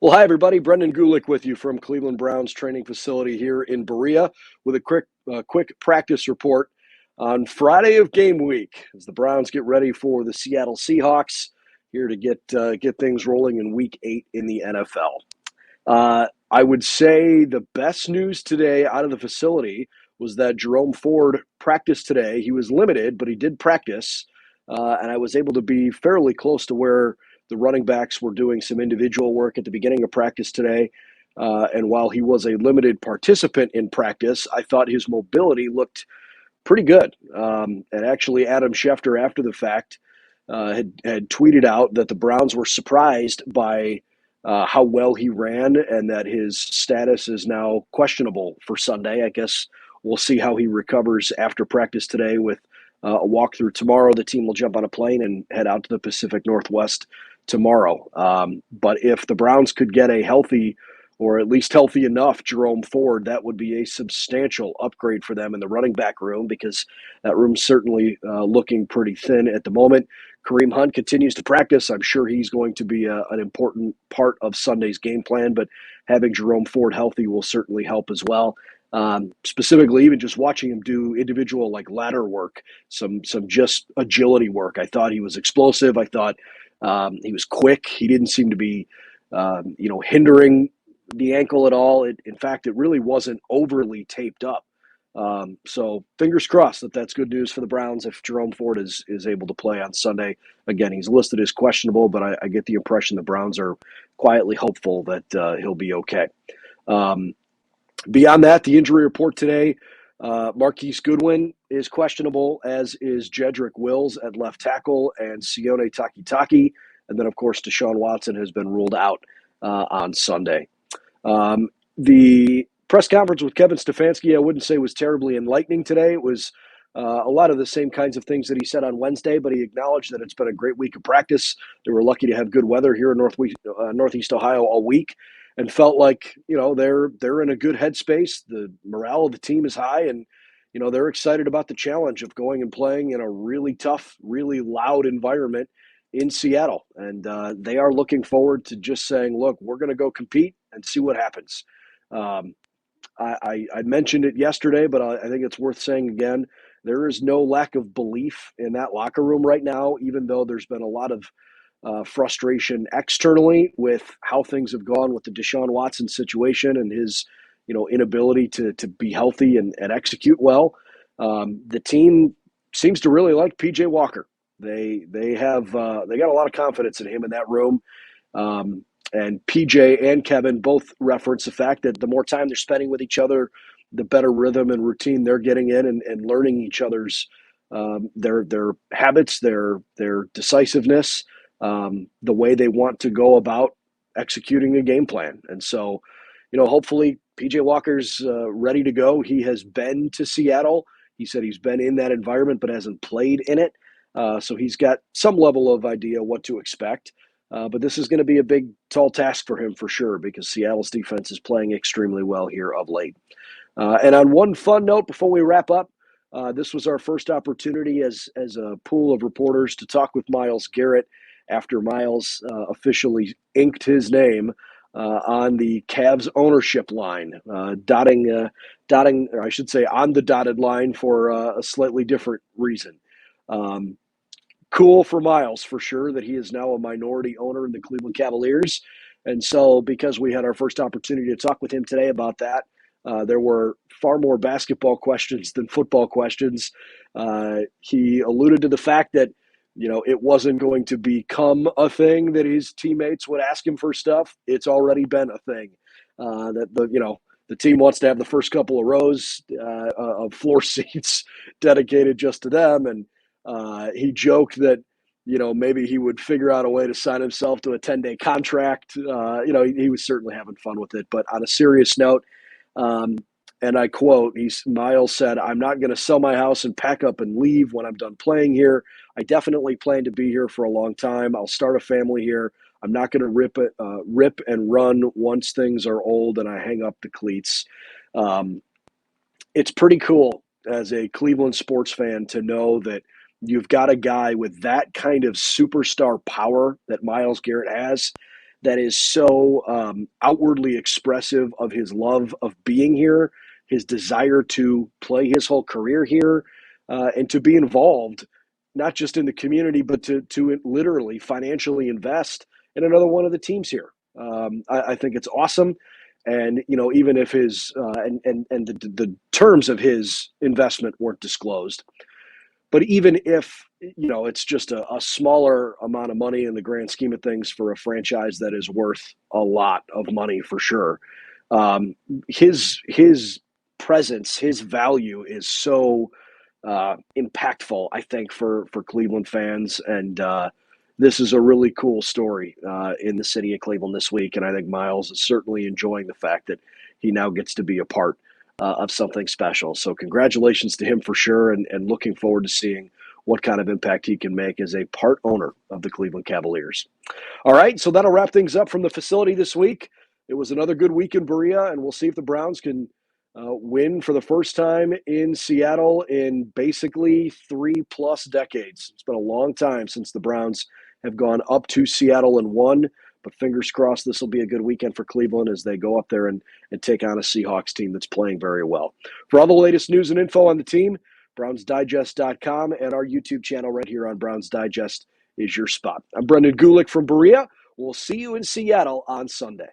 Well, hi, everybody. Brendan Gulick with you from Cleveland Browns training facility here in Berea with a quick practice report on Friday of game week as the Browns get ready for the Seattle Seahawks here to get things rolling in Week 8 in the NFL. I would say the best news today out of the facility was that Jerome Ford practiced today. He was limited, but he did practice, and I was able to be fairly close to where the running backs were doing some individual work at the beginning of practice today. And while he was a limited participant in practice, I thought his mobility looked pretty good. And actually, Adam Schefter, after the fact, had tweeted out that the Browns were surprised by how well he ran and that his status is now questionable for Sunday. I guess we'll see how he recovers after practice today with a walkthrough tomorrow. The team will jump on a plane and head out to the Pacific Northwest tomorrow. But if the Browns could get a healthy or at least healthy enough Jerome Ford, that would be a substantial upgrade for them in the running back room because that room's certainly looking pretty thin at the moment. Kareem Hunt continues to practice. I'm sure he's going to be an important part of Sunday's game plan, but having Jerome Ford healthy will certainly help as well. Specifically, even just watching him do individual like ladder work, some just agility work. I thought he was explosive. I thought he was quick. He didn't seem to be, hindering the ankle at all. In fact, it really wasn't overly taped up. So fingers crossed that's good news for the Browns if Jerome Ford is able to play on Sunday. Again, he's listed as questionable, but I get the impression the Browns are quietly hopeful that he'll be okay. Beyond that, the injury report today, Marquise Goodwin is questionable, as is Jedrick Wills at left tackle and Sione Takitaki. And then, of course, Deshaun Watson has been ruled out on Sunday. The press conference with Kevin Stefanski, I wouldn't say was terribly enlightening today. It was a lot of the same kinds of things that he said on Wednesday, but he acknowledged that it's been a great week of practice. They were lucky to have good weather here in Northeast Ohio all week, and felt like they're in a good headspace. The morale of the team is high, and they're excited about the challenge of going and playing in a really tough, really loud environment in Seattle. And they are looking forward to just saying, look, we're going to go compete and see what happens. I mentioned it yesterday, but I think it's worth saying again. There is no lack of belief in that locker room right now, even though there's been a lot of frustration externally with how things have gone with the Deshaun Watson situation and his inability to be healthy and execute well. The team seems to really like PJ Walker. They got a lot of confidence in him in that room. And PJ and Kevin both reference the fact that the more time they're spending with each other, the better rhythm and routine they're getting in and learning each other's their habits, their decisiveness, the way they want to go about executing a game plan. And so, hopefully PJ Walker's ready to go. He has been to Seattle. He said he's been in that environment but hasn't played in it. So he's got some level of idea what to expect. But this is going to be a big, tall task for him for sure because Seattle's defense is playing extremely well here of late. And on one fun note, before we wrap up, this was our first opportunity as a pool of reporters to talk with Myles Garrett after Myles officially inked his name on the Cavs ownership line, dotting, or I should say on the dotted line for a slightly different reason. Cool for Myles, for sure, that he is now a minority owner in the Cleveland Cavaliers. And so because we had our first opportunity to talk with him today about that, there were far more basketball questions than football questions. He alluded to the fact that, it wasn't going to become a thing that his teammates would ask him for stuff. It's already been a thing that the team wants to have the first couple of rows of floor seats dedicated just to them. And he joked that, maybe he would figure out a way to sign himself to a 10-day contract. He was certainly having fun with it. But on a serious note, and I quote, Myles said, "I'm not going to sell my house and pack up and leave when I'm done playing here. I definitely plan to be here for a long time. I'll start a family here. I'm not going to rip and run once things are old and I hang up the cleats." It's pretty cool as a Cleveland sports fan to know that you've got a guy with that kind of superstar power that Myles Garrett has, that is so outwardly expressive of his love of being here, his desire to play his whole career here, and to be involved, not just in the community, but to literally financially invest in another one of the teams here. I think it's awesome. And even if his and the terms of his investment weren't disclosed, but even if it's just a smaller amount of money in the grand scheme of things for a franchise that is worth a lot of money for sure, his presence, his value is so impactful, I think, for Cleveland fans. And this is a really cool story in the city of Cleveland this week. And I think Miles is certainly enjoying the fact that he now gets to be a part of something special. So congratulations to him for sure, and looking forward to seeing what kind of impact he can make as a part owner of the Cleveland Cavaliers. All right, so that'll wrap things up from the facility this week. It was another good week in Berea, and we'll see if the Browns can win for the first time in Seattle in basically 3+ decades. It's been a long time since the Browns have gone up to Seattle and won, but fingers crossed this will be a good weekend for Cleveland as they go up there and take on a Seahawks team that's playing very well. For all the latest news and info on the team, BrownsDigest.com and our YouTube channel right here on Browns Digest is your spot. I'm Brendan Gulick from Berea. We'll see you in Seattle on Sunday.